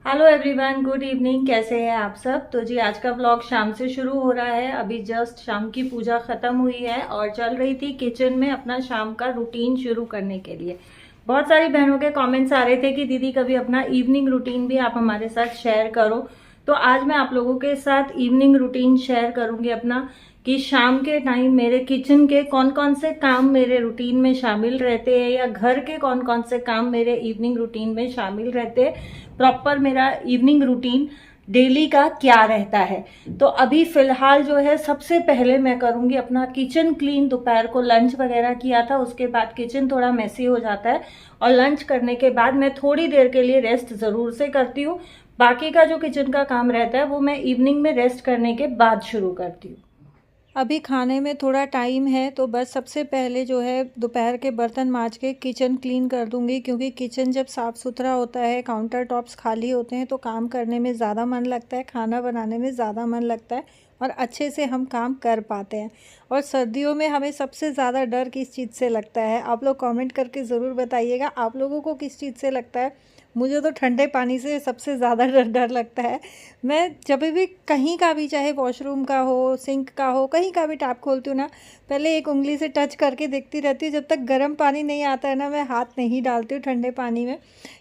Hello everyone, good evening. कैसे हैं आप सब? तो जी आज का व्लॉग शाम से शुरू हो रहा है। अभी जस्ट शाम की पूजा खत्म हुई है और चल रही थी किचन में अपना शाम का रूटीन शुरू करने के लिए। बहुत सारी बहनों के कमेंट्स आ रहे थे कि दीदी कभी अपना इवनिंग रूटीन भी आप हमारे साथ शेयर करो। तो आज मैं आप लोगों के साथ इवनिंग रूटीन शेयर करूंगी अपना, कि शाम के टाइम मेरे किचन के कौन कौन से काम मेरे रूटीन में शामिल रहते हैं, या घर के कौन कौन से काम मेरे इवनिंग रूटीन में शामिल रहते हैं। प्रॉपर मेरा इवनिंग रूटीन डेली का क्या रहता है। तो अभी फिलहाल जो है सबसे पहले मैं करूंगी अपना किचन क्लीन। दोपहर को लंच वगैरह किया था, उसके बाद किचन थोड़ा मैसी हो जाता है और लंच करने के बाद मैं थोड़ी देर के लिए रेस्ट जरूर से करती हूँ। बाकी का जो किचन का काम रहता है वो मैं इवनिंग में रेस्ट करने के बाद शुरू करती हूँ। अभी खाने में थोड़ा टाइम है तो बस सबसे पहले जो है दोपहर के बर्तन मांज के किचन क्लीन कर दूंगी, क्योंकि किचन जब साफ़ सुथरा होता है, काउंटर टॉप्स खाली होते हैं तो काम करने में ज़्यादा मन लगता है, खाना बनाने में ज़्यादा मन लगता है और अच्छे से हम काम कर पाते हैं। और सर्दियों में हमें सबसे ज़्यादा डर किस चीज़ से लगता है? आप लोग कमेंट करके ज़रूर बताइएगा, आप लोगों को किस चीज़ से लगता है। मुझे तो ठंडे पानी से सबसे ज़्यादा डर लगता है। मैं जब भी कहीं का भी, चाहे वॉशरूम का हो, सिंक का हो, कहीं का भी टैप खोलती हूँ ना, पहले एक उंगली से टच करके देखती रहती हूँ। जब तक गर्म पानी नहीं आता है ना, मैं हाथ नहीं डालती हूँ ठंडे पानी में,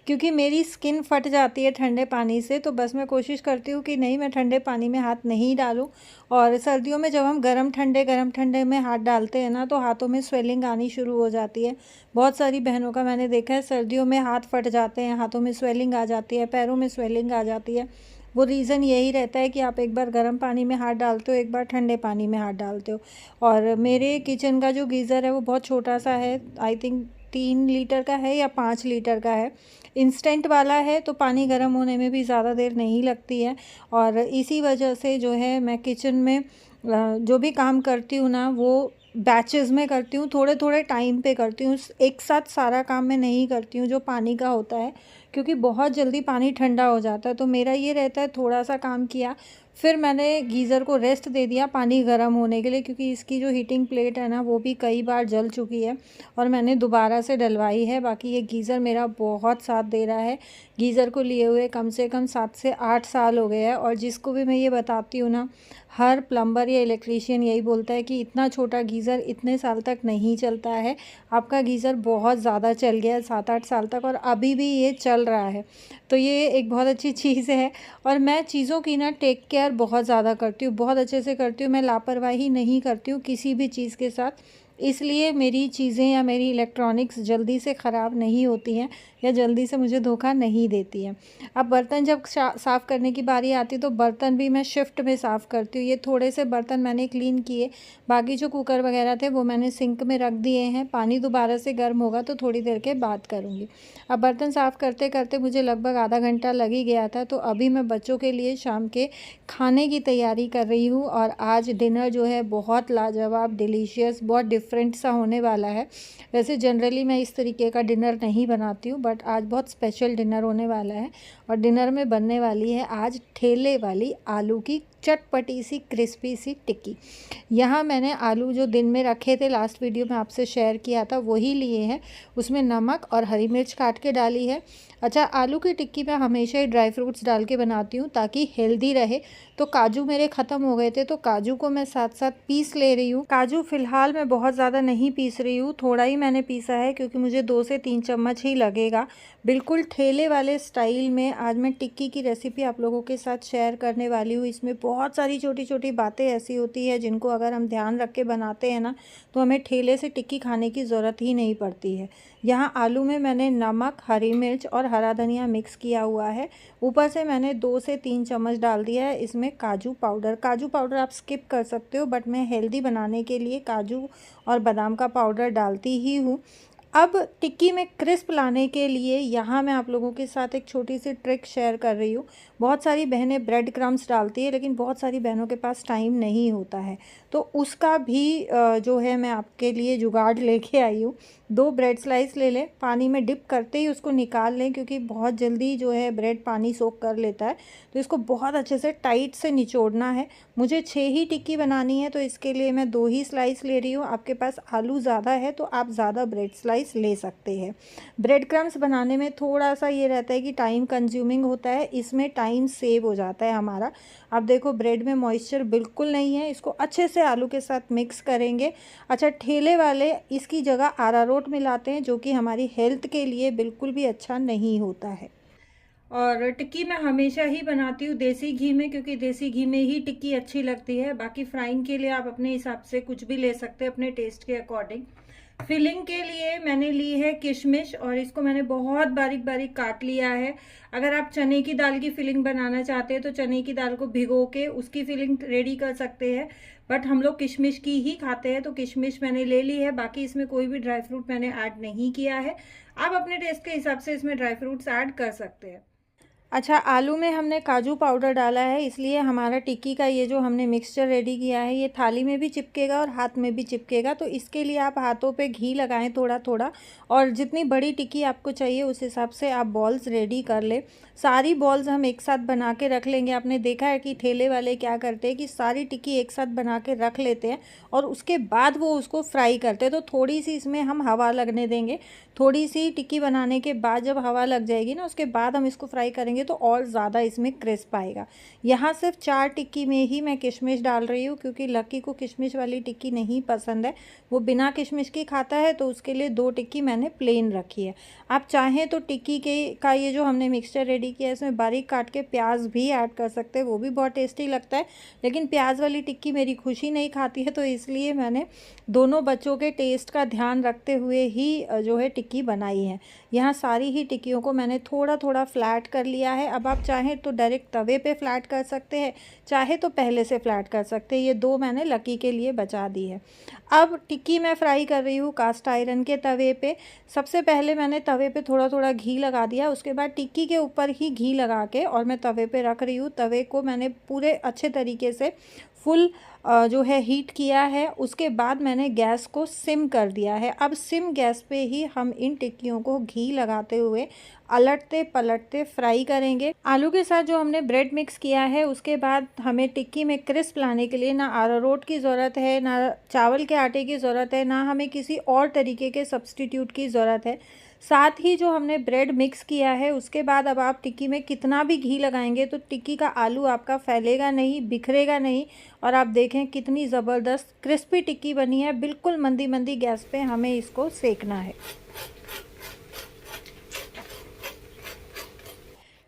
क्योंकि मेरी स्किन फट जाती है ठंडे पानी से। तो बस मैं कोशिश करती हूँ कि नहीं, मैं ठंडे पानी में हाथ नहीं डालूँ। और सर्दियों में जब हम गर्म ठंडे में हाथ डालते हैं ना, तो हाथों में स्वेलिंग आनी शुरू हो जाती है। बहुत सारी बहनों का मैंने देखा है, सर्दियों में हाथ फट जाते हैं, हाथों में स्वेलिंग आ जाती है, पैरों में स्वेलिंग आ जाती है। वो रीज़न यही रहता है कि आप एक बार गर्म पानी में हाथ डालते हो, एक बार ठंडे पानी में हाथ डालते हो। और मेरे किचन का जो गीज़र है वो बहुत छोटा सा है, आई थिंक 3 लीटर का है या 5 लीटर का है। इंस्टेंट वाला है तो पानी गर्म होने में भी ज़्यादा देर नहीं लगती है। और इसी वजह से जो है मैं किचन में जो भी काम करती हूँ ना, वो बैचेज़ में करती हूँ, थोड़े थोड़े टाइम पे करती हूँ। एक साथ सारा काम मैं नहीं करती हूँ जो पानी का होता है, क्योंकि बहुत जल्दी पानी ठंडा हो जाता है। तो मेरा ये रहता है, थोड़ा सा काम किया, फिर मैंने गीज़र को रेस्ट दे दिया पानी गर्म होने के लिए, क्योंकि इसकी जो हीटिंग प्लेट है ना वो भी कई बार जल चुकी है और मैंने दोबारा से डलवाई है। बाकी ये गीज़र मेरा बहुत साथ दे रहा है। गीज़र को लिए हुए कम से कम 7 से 8 साल हो गए हैं। और जिसको भी मैं ये बताती हूँ ना, हर प्लम्बर या इलेक्ट्रीशियन यही बोलता है कि इतना छोटा गीज़र इतने साल तक नहीं चलता है। आपका गीज़र बहुत ज़्यादा चल गया है, 7-8 साल तक, और अभी भी ये चल रहा है। तो ये एक बहुत अच्छी चीज़ है। और मैं चीज़ों की ना टेक केयर बहुत ज़्यादा करती हूँ, बहुत अच्छे से करती हूँ। मैं लापरवाही नहीं करती हूँ किसी भी चीज़ के साथ, इसलिए मेरी चीज़ें या मेरी इलेक्ट्रॉनिक्स जल्दी से ख़राब नहीं होती हैं या जल्दी से मुझे धोखा नहीं देती हैं। अब बर्तन जब साफ़ करने की बारी आती है तो बर्तन भी मैं शिफ्ट में साफ़ करती हूँ। ये थोड़े से बर्तन मैंने क्लीन किए, बाकी जो कुकर वगैरह थे वो मैंने सिंक में रख दिए हैं। पानी दोबारा से गर्म होगा तो थोड़ी देर के बाद करूँगी। अब बर्तन साफ़ करते करते मुझे लगभग आधा घंटा लग ही गया था। तो अभी मैं बच्चों के लिए शाम के खाने की तैयारी कर रही हूँ। और आज डिनर जो है बहुत लाजवाब, डिलीशियस, बहुत डिफरेंट सा होने वाला है। वैसे जनरली मैं इस तरीके का डिनर नहीं बनाती हूँ, बट आज बहुत स्पेशल डिनर होने वाला है। और डिनर में बनने वाली है आज ठेले वाली आलू की चटपटी सी क्रिस्पी सी टिक्की। यहाँ मैंने आलू जो दिन में रखे थे, लास्ट वीडियो में आपसे शेयर किया था, वही लिए हैं। उसमें नमक और हरी मिर्च काट के डाली है। अच्छा, आलू की टिक्की मैं हमेशा ही ड्राई फ्रूट्स डाल के बनाती हूँ ताकि हेल्दी रहे। तो काजू मेरे ख़त्म हो गए थे तो काजू को मैं साथ साथ पीस ले रही हूँ। काजू फ़िलहाल मैं बहुत ज़्यादा नहीं पीस रही हूँ, थोड़ा ही मैंने पीसा है, क्योंकि मुझे 2 से 3 चम्मच ही लगेगा। बिल्कुल ठेले वाले स्टाइल में आज मैं टिक्की की रेसिपी आप लोगों के साथ शेयर करने वाली हूँ। इसमें बहुत सारी छोटी छोटी बातें ऐसी होती है जिनको अगर हम ध्यान रख के बनाते हैं ना, तो हमें ठेले से टिक्की खाने की ज़रूरत ही नहीं पड़ती है। यहाँ आलू में मैंने नमक, हरी मिर्च और हरा धनिया मिक्स किया हुआ है। ऊपर से मैंने 2 से 3 चम्मच डाल दिया है इसमें काजू पाउडर। काजू पाउडर आप स्किप कर सकते हो, बट मैं हेल्दी बनाने के लिए काजू और बादाम का पाउडर डालती ही हूँ। अब टिक्की में क्रिस्प लाने के लिए यहाँ मैं आप लोगों के साथ एक छोटी सी ट्रिक शेयर कर रही हूँ। बहुत सारी बहनें ब्रेड क्रम्स डालती है, लेकिन बहुत सारी बहनों के पास टाइम नहीं होता है, तो उसका भी जो है मैं आपके लिए जुगाड़ लेके आई हूँ। 2 ब्रेड स्लाइस ले लें, पानी में डिप करते ही उसको निकाल लें, क्योंकि बहुत जल्दी जो है ब्रेड पानी सोख कर लेता है। तो इसको बहुत अच्छे से टाइट से निचोड़ना है। मुझे 6 ही टिक्की बनानी है, तो इसके लिए मैं 2 ही स्लाइस ले रही हूँ। आपके पास आलू ज़्यादा है तो आप ज़्यादा ब्रेड स्लाइस स्लाइस ले सकते हैं। ब्रेड क्रम्स बनाने में थोड़ा सा ये रहता है कि टाइम कंज्यूमिंग होता है, इसमें टाइम सेव हो जाता है हमारा। अब देखो ब्रेड में मॉइस्चर बिल्कुल नहीं है, इसको अच्छे से आलू के साथ मिक्स करेंगे। अच्छा, ठेले वाले इसकी जगह अरारोट मिलाते हैं जो कि हमारी हेल्थ के लिए बिल्कुल भी अच्छा नहीं होता है। और टिक्की मैं हमेशा ही बनाती हूँ देसी घी में, क्योंकि देसी घी में ही टिक्की अच्छी लगती है। बाकी फ्राइंग के लिए आप अपने हिसाब से कुछ भी ले सकते हैं अपने टेस्ट के अकॉर्डिंग। फिलिंग के लिए मैंने ली है किशमिश और इसको मैंने बहुत बारीक बारीक काट लिया है। अगर आप चने की दाल की फिलिंग बनाना चाहते हैं तो चने की दाल को भिगो के उसकी फिलिंग रेडी कर सकते हैं, बट हम लोग किशमिश की ही खाते हैं तो किशमिश मैंने ले ली है। बाकी इसमें कोई भी ड्राई फ्रूट मैंने ऐड नहीं किया है। आप अपने टेस्ट के हिसाब से इसमें ड्राई फ्रूट्स ऐड कर सकते हैं। अच्छा, आलू में हमने काजू पाउडर डाला है, इसलिए हमारा टिक्की का ये जो हमने मिक्सचर रेडी किया है ये थाली में भी चिपकेगा और हाथ में भी चिपकेगा। तो इसके लिए आप हाथों पे घी लगाएं थोड़ा थोड़ा, और जितनी बड़ी टिक्की आपको चाहिए उस हिसाब से आप बॉल्स रेडी कर ले। सारी बॉल्स हम एक साथ बना के रख लेंगे। आपने देखा है कि ठेले वाले क्या करते हैं कि सारी टिक्की एक साथ बना के रख लेते हैं और उसके बाद वो उसको फ्राई करते हैं। तो थोड़ी सी इसमें हम हवा लगने देंगे। थोड़ी सी टिक्की बनाने के बाद जब हवा लग जाएगी ना, उसके बाद हम इसको फ्राई करेंगे तो और ज़्यादा इसमें क्रिस्प आएगा। यहाँ सिर्फ 4 टिक्की में ही मैं किशमिश डाल रही हूँ, क्योंकि लकी को किशमिश वाली टिक्की नहीं पसंद है, वो बिना किशमिश की खाता है। तो उसके लिए 2 टिक्की मैंने प्लेन रखी है। आप चाहें तो टिक्की के का ये जो हमने मिक्सचर रेडी किया है इसमें बारीक काट के प्याज भी ऐड कर सकते हैं, वो भी बहुत टेस्टी लगता है। लेकिन प्याज वाली टिक्की मेरी खुशी नहीं खाती है, तो इसलिए मैंने दोनों बच्चों के टेस्ट का ध्यान रखते हुए ही जो है टिक्की बनाई है। यहाँ सारी ही टिक्कियों को मैंने थोड़ा थोड़ा फ्लैट कर लिया है। अब आप चाहें तो डायरेक्ट तवे पे फ्लैट कर सकते हैं, चाहे तो पहले से फ्लैट कर सकते हैं। ये 2 मैंने लकी के लिए बचा दी है। अब टिक्की मैं फ्राई कर रही हूँ कास्ट आयरन के तवे पे। सबसे पहले मैंने तवे पे थोड़ा थोड़ा घी लगा दिया, उसके बाद टिक्की के ऊपर ही घी लगा के और मैं तवे पे रख रही हूँ। तवे को मैंने पूरे अच्छे तरीके से फुल जो है हीट किया है। उसके बाद मैंने गैस को सिम कर दिया है। अब सिम गैस पे ही हम इन टिक्कियों को घी लगाते हुए अलटते पलटते फ्राई करेंगे। आलू के साथ जो हमने ब्रेड मिक्स किया है उसके बाद हमें टिक्की में क्रिस्प लाने के लिए ना अरारोट की ज़रूरत है, ना चावल के आटे की ज़रूरत है, ना हमें किसी और तरीके के सब्स्टिट्यूट की ज़रूरत है। साथ ही जो हमने ब्रेड मिक्स किया है उसके बाद अब आप टिक्की में कितना भी घी लगाएंगे तो टिक्की का आलू आपका फैलेगा नहीं, बिखरेगा नहीं। और आप देखें कितनी ज़बरदस्त क्रिस्पी टिक्की बनी है। बिल्कुल मंदी मंदी गैस पे हमें इसको सेकना है।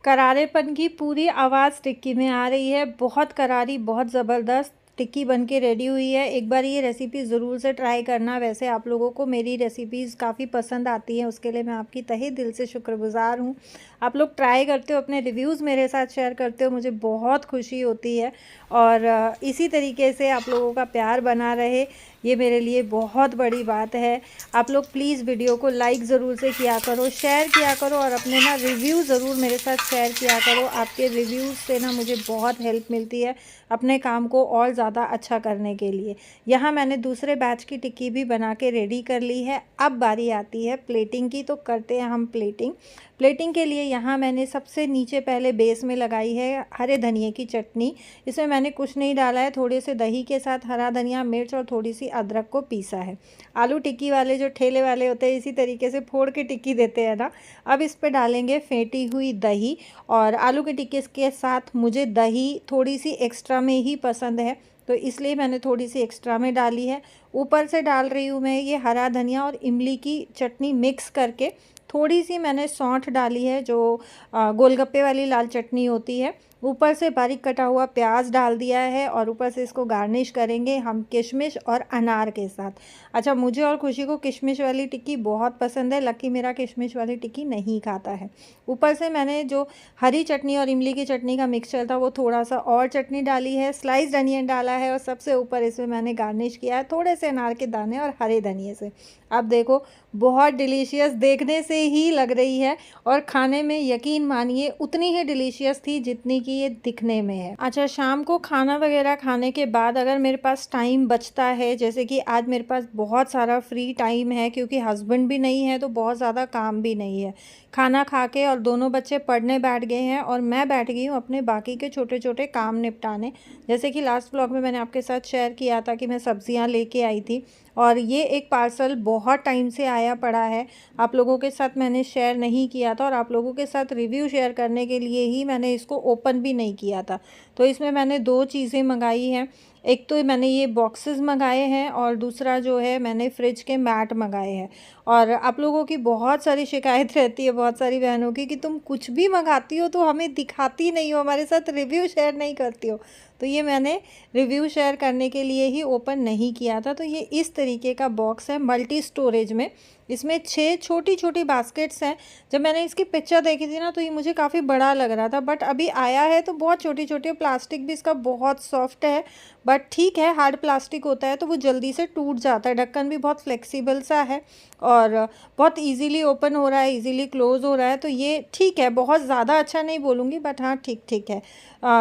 करारेपन की पूरी आवाज़ टिक्की में आ रही है, बहुत करारी, बहुत ज़बरदस्त टिक्की बन के रेडी हुई है। एक बार ये रेसिपी ज़रूर से ट्राई करना। वैसे आप लोगों को मेरी रेसिपीज़ काफ़ी पसंद आती हैं, उसके लिए मैं आपकी तहे दिल से शुक्रगुज़ार हूँ। आप लोग ट्राई करते हो, अपने रिव्यूज़ मेरे साथ शेयर करते हो, मुझे बहुत खुशी होती है। और इसी तरीके से आप लोगों का प्यार बना रहे, ये मेरे लिए बहुत बड़ी बात है। आप लोग प्लीज़ वीडियो को लाइक ज़रूर से किया करो, शेयर किया करो और अपने ना रिव्यू ज़रूर मेरे साथ शेयर किया करो। आपके रिव्यूज़ से ना मुझे बहुत हेल्प मिलती है अपने काम को और ज़्यादा अच्छा करने के लिए। यहाँ मैंने दूसरे बैच की टिक्की भी बना के रेडी कर ली है। अब बारी आती है प्लेटिंग की, तो करते हैं हम प्लेटिंग। प्लेटिंग के लिए यहाँ मैंने सबसे नीचे पहले बेस में लगाई है हरे धनिए की चटनी। इसमें मैंने कुछ नहीं डाला है, थोड़े से दही के साथ हरा धनिया, मिर्च और थोड़ी सी अदरक को पीसा है। आलू टिक्की वाले जो ठेले वाले होते हैं इसी तरीके से फोड़ के टिक्की देते हैं ना। अब इस पर डालेंगे फेंटी हुई दही, और आलू के टिक्की के साथ मुझे दही थोड़ी सी एक्स्ट्रा में ही पसंद है, तो इसलिए मैंने थोड़ी सी एक्स्ट्रा में डाली है। ऊपर से डाल रही हूँ मैं ये हरा धनिया और इमली की चटनी मिक्स करके। थोड़ी सी मैंने सौंठ डाली है, जो गोलगप्पे वाली लाल चटनी होती है। ऊपर से बारीक कटा हुआ प्याज डाल दिया है और ऊपर से इसको गार्निश करेंगे हम किशमिश और अनार के साथ। अच्छा, मुझे और खुशी को किशमिश वाली टिक्की बहुत पसंद है, लकी मेरा किशमिश वाली टिक्की नहीं खाता है। ऊपर से मैंने जो हरी चटनी और इमली की चटनी का मिक्सचर था वो थोड़ा सा और चटनी डाली है, स्लाइस्ड अनियन डाला है और सबसे ऊपर इसमें मैंने गार्निश किया है थोड़े से अनार के दाने और हरे धनिए से। अब देखो, बहुत डिलीशियस देखने से ही लग रही है और खाने में यकीन मानिए उतनी ही डिलीशियस थी जितनी कि ये दिखने में है। अच्छा, शाम को खाना वगैरह खाने के बाद अगर मेरे पास टाइम बचता है, जैसे कि आज मेरे पास बहुत सारा फ्री टाइम है क्योंकि हस्बैंड भी नहीं है तो बहुत ज़्यादा काम भी नहीं है, खाना खा के और दोनों बच्चे पढ़ने बैठ गए हैं और मैं बैठ गई हूँ अपने बाकी के छोटे छोटे काम निपटाने। जैसे कि लास्ट व्लॉग में मैंने आपके साथ शेयर किया था कि मैं सब्जियाँ लेके आई थी और ये एक पार्सल बहुत टाइम से आया पड़ा है, आप लोगों के साथ मैंने शेयर नहीं किया था और आप लोगों के साथ रिव्यू शेयर करने के लिए ही मैंने इसको ओपन भी नहीं किया था। तो इसमें मैंने 2 चीज़ें मंगाई हैं, एक तो मैंने ये बॉक्सेस मंगाए हैं और दूसरा जो है मैंने फ्रिज के मैट मंगाए हैं। और आप लोगों की बहुत सारी शिकायत रहती है, बहुत सारी बहनों की, कि तुम कुछ भी मंगाती हो तो हमें दिखाती नहीं हो, हमारे साथ रिव्यू शेयर नहीं करती हो। तो ये मैंने रिव्यू शेयर करने के लिए ही ओपन नहीं किया था। तो ये इस तरीके का बॉक्स है मल्टी स्टोरेज में। इसमें 6 छोटी-छोटी बास्केट्स हैं। जब मैंने इसकी पिक्चर देखी थी ना तो ये मुझे काफ़ी बड़ा लग रहा था, बट अभी आया है तो बहुत छोटी-छोटी, प्लास्टिक भी इसका बहुत सॉफ्ट है। बट ठीक है, हार्ड प्लास्टिक होता है तो वो जल्दी से टूट जाता है। ढक्कन भी बहुत फ्लेक्सिबल सा है और बहुत ईज़िली ओपन हो रहा है, ईज़िली क्लोज़ हो रहा है। तो ये ठीक है, बहुत ज़्यादा अच्छा नहीं बोलूँगी, बट हाँ ठीक-ठीक है।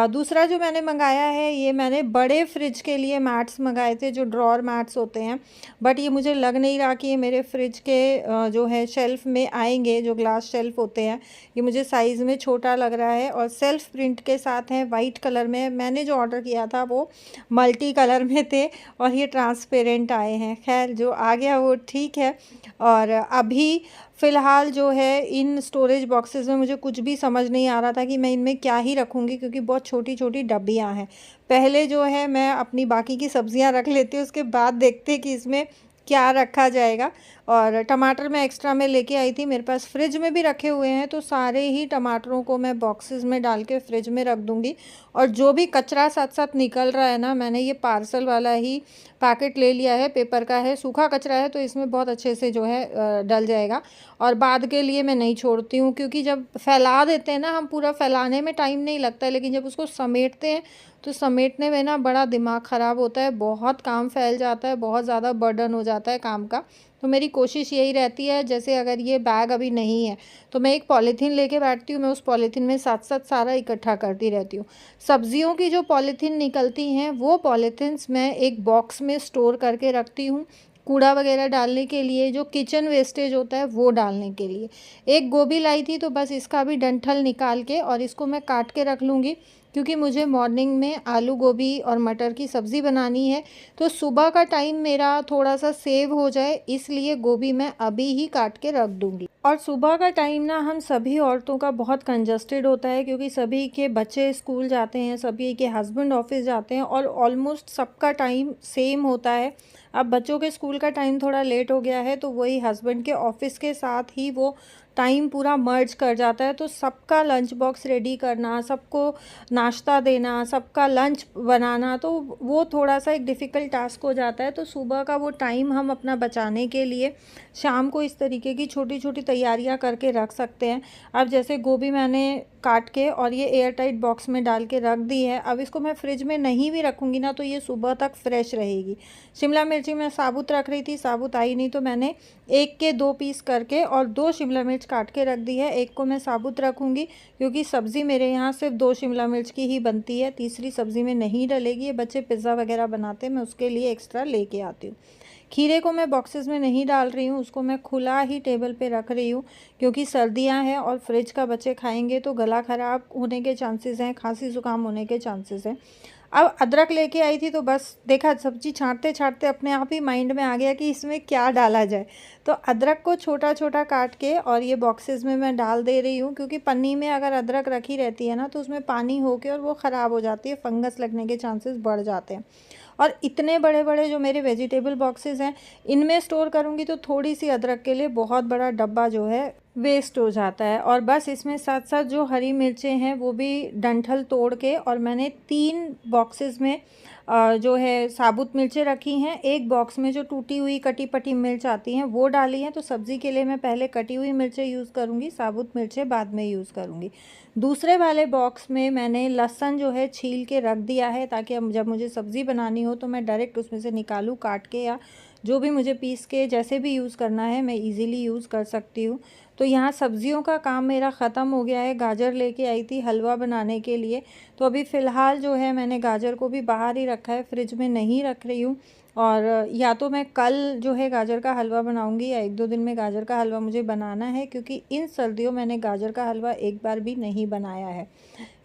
दूसरा जो मैंने मंगाया है, ये मैंने बड़े फ्रिज के लिए मैट्स मंगाए थे, जो ड्रॉअर मैट्स होते हैं। बट ये मुझे लग नहीं रहा कि ये मेरे फ्रिज के जो है शेल्फ़ में आएंगे, जो ग्लास शेल्फ़ होते हैं। ये मुझे साइज़ में छोटा लग रहा है और सेल्फ़ प्रिंट के साथ हैं, वाइट कलर में। मैंने जो ऑर्डर किया था वो मल्टी कलर में थे और ये ट्रांसपेरेंट आए हैं। खैर, जो आ गया वो ठीक है। और अभी फ़िलहाल जो है इन स्टोरेज बॉक्सेस में मुझे कुछ भी समझ नहीं आ रहा था कि मैं इनमें क्या ही रखूँगी, क्योंकि बहुत छोटी-छोटी डब्बियाँ हैं। पहले जो है मैं अपनी बाकी की सब्जियाँ रख लेती हूँ, उसके बाद देखते हैं कि इसमें क्या रखा जाएगा। और टमाटर मैं एक्स्ट्रा में लेके आई थी, मेरे पास फ्रिज में भी रखे हुए हैं, तो सारे ही टमाटरों को मैं बॉक्सेस में डाल के फ्रिज में रख दूँगी। और जो भी कचरा साथ-साथ निकल रहा है ना, मैंने ये पार्सल वाला ही पैकेट ले लिया है, पेपर का है, सूखा कचरा है तो इसमें बहुत अच्छे से जो है डल जाएगा। और बाद के लिए मैं नहीं छोड़ती हूँ, क्योंकि जब फैला देते हैं ना हम, पूरा फैलाने में टाइम नहीं लगता है, लेकिन जब उसको समेटते हैं तो समेटने में ना बड़ा दिमाग ख़राब होता है, बहुत काम फैल जाता है, बहुत ज़्यादा बर्डन हो जाता है काम का। तो मेरी कोशिश यही रहती है, जैसे अगर ये बैग अभी नहीं है तो मैं एक पॉलीथीन लेके बैठती हूँ, मैं उस पॉलीथीन में साथ-साथ सारा इकट्ठा करती रहती हूँ। सब्जियों की जो पॉलीथीन निकलती हैं वो पॉलीथीन्स मैं एक बॉक्स में स्टोर करके रखती हूँ, कूड़ा वगैरह डालने के लिए, जो किचन वेस्टेज होता है वो डालने के लिए। एक गोभी लाई थी तो बस इसका भी डंठल निकाल के और इसको मैं काट के रख लूँगी, क्योंकि मुझे मॉर्निंग में आलू गोभी और मटर की सब्ज़ी बनानी है। तो सुबह का टाइम मेरा थोड़ा-सा सेव हो जाए, इसलिए गोभी मैं अभी ही काट के रख दूँगी। और सुबह का टाइम ना हम सभी औरतों का बहुत कंजस्टेड होता है, क्योंकि सभी के बच्चे स्कूल जाते हैं, सभी के हस्बैंड ऑफिस जाते हैं और ऑलमोस्ट सबका टाइम सेम होता है। अब बच्चों के स्कूल का टाइम थोड़ा लेट हो गया है तो वही हस्बैंड के ऑफिस के साथ ही वो टाइम पूरा मर्ज कर जाता है। तो सबका लंच बॉक्स रेडी करना, सबको नाश्ता देना, सबका लंच बनाना, तो वो थोड़ा-सा एक डिफ़िकल्ट टास्क हो जाता है। तो सुबह का वो टाइम हम अपना बचाने के लिए शाम को इस तरीके की छोटी-छोटी तैयारियां करके रख सकते हैं। अब जैसे गोभी मैंने काट के और ये एयर टाइट बॉक्स में डाल के रख दी है। अब इसको मैं फ्रिज में नहीं भी रखूँगी ना तो ये सुबह तक फ्रेश रहेगी। शिमला मिर्ची मैं साबुत रख रही थी, साबुत आई नहीं तो मैंने 1 के 2 पीस करके और 2 शिमला मिर्च काट के रख दी है। एक को मैं साबुत रखूँगी, क्योंकि सब्ज़ी मेरे यहाँ सिर्फ 2 शिमला मिर्च की ही बनती है, तीसरी सब्ज़ी में नहीं डलेगी। ये बच्चे पिज़्ज़ा वगैरह बनाते हैं, मैं उसके लिए एक्स्ट्रा लेके आती हूँ। खीरे को मैं बॉक्सेस में नहीं डाल रही हूँ, उसको मैं खुला ही टेबल पे रख रही हूँ, क्योंकि सर्दियाँ हैं और फ्रिज का बच्चे खाएंगे तो गला ख़राब होने के चांसेस हैं, खांसी ज़ुकाम होने के चांसेस हैं। अब अदरक लेके आई थी तो बस देखा, सब्ज़ी छाँटते-छाँटते अपने आप ही माइंड में आ गया कि इसमें क्या डाला जाए। तो अदरक को छोटा-छोटा काट के और ये बॉक्सेस में मैं डाल दे रही हूँ, क्योंकि पन्नी में अगर अदरक रखी रहती है ना तो उसमें पानी होके और वो ख़राब हो जाती है, फंगस लगने के चांसेस बढ़ जाते हैं। और इतने बड़े-बड़े जो मेरे वेजिटेबल बॉक्सेस हैं, इनमें स्टोर करूँगी तो थोड़ी-सी अदरक के लिए बहुत बड़ा डब्बा जो है वेस्ट हो जाता है। और बस इसमें साथ-साथ जो हरी मिर्चें हैं वो भी डंठल तोड़ के, और मैंने 3 बॉक्सेस में जो है साबुत मिर्चें रखी हैं। एक बॉक्स में जो टूटी हुई कटी-पटी मिर्च आती हैं वो डाली हैं। तो सब्ज़ी के लिए मैं पहले कटी हुई मिर्चें यूज़ करूँगी, साबुत मिर्चें बाद में यूज़ करूँगी। दूसरे वाले बॉक्स में मैंने लहसुन जो है छील के रख दिया है, ताकि अब जब मुझे सब्ज़ी बनानी हो तो मैं डायरेक्ट उसमें से निकालूँ काट के, या जो भी मुझे पीस के जैसे भी यूज़ करना है मैं इजीली यूज़ कर सकती हूँ। तो यहाँ सब्जियों का काम मेरा ख़त्म हो गया है। गाजर लेके आई थी हलवा बनाने के लिए, तो अभी फ़िलहाल जो है मैंने गाजर को भी बाहर ही रखा है, फ्रिज में नहीं रख रही हूँ। और या तो मैं कल जो है गाजर का हलवा बनाऊंगी या 1-2 दिन में गाजर का हलवा मुझे बनाना है, क्योंकि इन सर्दियों मैंने गाजर का हलवा एक बार भी नहीं बनाया है।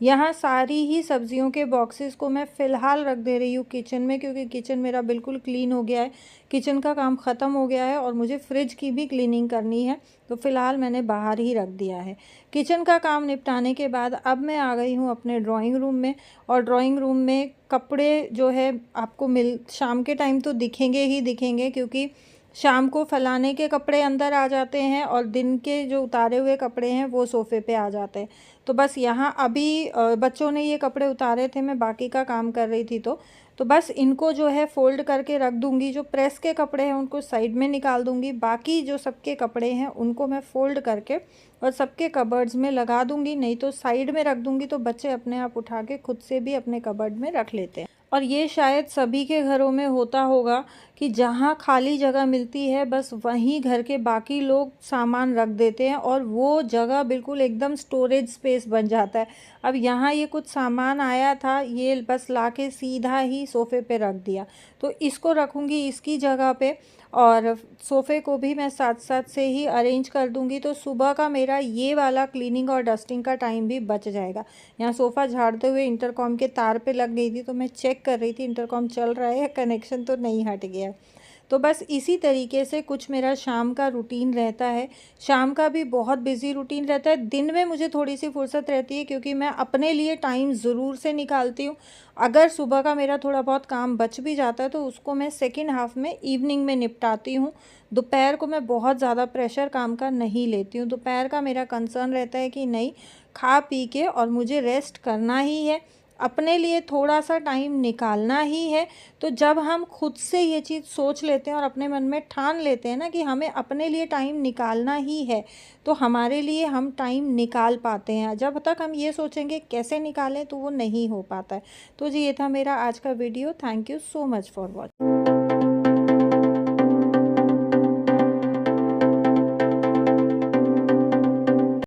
यहाँ सारी ही सब्जियों के बॉक्सेस को मैं फ़िलहाल रख दे रही हूँ किचन में, क्योंकि किचन मेरा बिल्कुल क्लीन हो गया है। किचन का काम ख़त्म हो गया है और मुझे फ्रिज की भी क्लीनिंग करनी है, तो फ़िलहाल मैंने बाहर ही रख दिया है। किचन का काम निपटाने के बाद अब मैं आ गई हूँ अपने ड्राइंग रूम में, और ड्राइंग रूम में कपड़े जो है आपको शाम के टाइम तो दिखेंगे ही दिखेंगे, क्योंकि शाम को फैलाने के कपड़े अंदर आ जाते हैं और दिन के जो उतारे हुए कपड़े हैं वो सोफ़े पे आ जाते हैं। तो बस यहाँ अभी बच्चों ने ये कपड़े उतारे थे, मैं बाकी का काम कर रही थी, तो बस इनको जो है फ़ोल्ड करके रख दूँगी। जो प्रेस के कपड़े हैं उनको साइड में निकाल दूँगी, बाकी जो सबके कपड़े हैं उनको मैं फ़ोल्ड करके और सबके कबर्ड्स में लगा दूँगी, नहीं तो साइड में रख दूँगी तो बच्चे अपने आप उठा के खुद से भी अपने कबर्ड में रख लेते हैं। और ये शायद सभी के घरों में होता होगा कि जहाँ खाली जगह मिलती है बस वहीं घर के बाकी लोग सामान रख देते हैं और वो जगह बिल्कुल एकदम स्टोरेज स्पेस बन जाता है। अब यहाँ ये कुछ सामान आया था, ये बस लाके सीधा ही सोफ़े पे रख दिया, तो इसको रखूँगी इसकी जगह पे और सोफ़े को भी मैं साथ साथ से ही अरेंज कर दूँगी, तो सुबह का मेरा ये वाला क्लीनिंग और डस्टिंग का टाइम भी बच जाएगा। यहाँ सोफ़ा झाड़ते हुए इंटरकॉम के तार पे लग गई थी, तो मैं चेक कर रही थी इंटरकॉम चल रहा है, कनेक्शन तो नहीं हट गया है। तो बस इसी तरीके से कुछ मेरा शाम का रूटीन रहता है। शाम का भी बहुत बिज़ी रूटीन रहता है। दिन में मुझे थोड़ी-सी फुर्सत रहती है, क्योंकि मैं अपने लिए टाइम ज़रूर से निकालती हूँ। अगर सुबह का मेरा थोड़ा बहुत काम बच भी जाता है तो उसको मैं सेकंड हाफ़ में इवनिंग में निपटाती हूँ। दोपहर को मैं बहुत ज़्यादा प्रेशर काम का नहीं लेती हूँ। दोपहर का मेरा कंसर्न रहता है कि नहीं, खा पी के और मुझे रेस्ट करना ही है, अपने लिए थोड़ा-सा टाइम निकालना ही है। तो जब हम खुद से ये चीज़ सोच लेते हैं और अपने मन में ठान लेते हैं ना कि हमें अपने लिए टाइम निकालना ही है, तो हमारे लिए हम टाइम निकाल पाते हैं। जब तक हम ये सोचेंगे कैसे निकालें, तो वो नहीं हो पाता है। तो जी, ये था मेरा आज का video. Thank you so much for watching.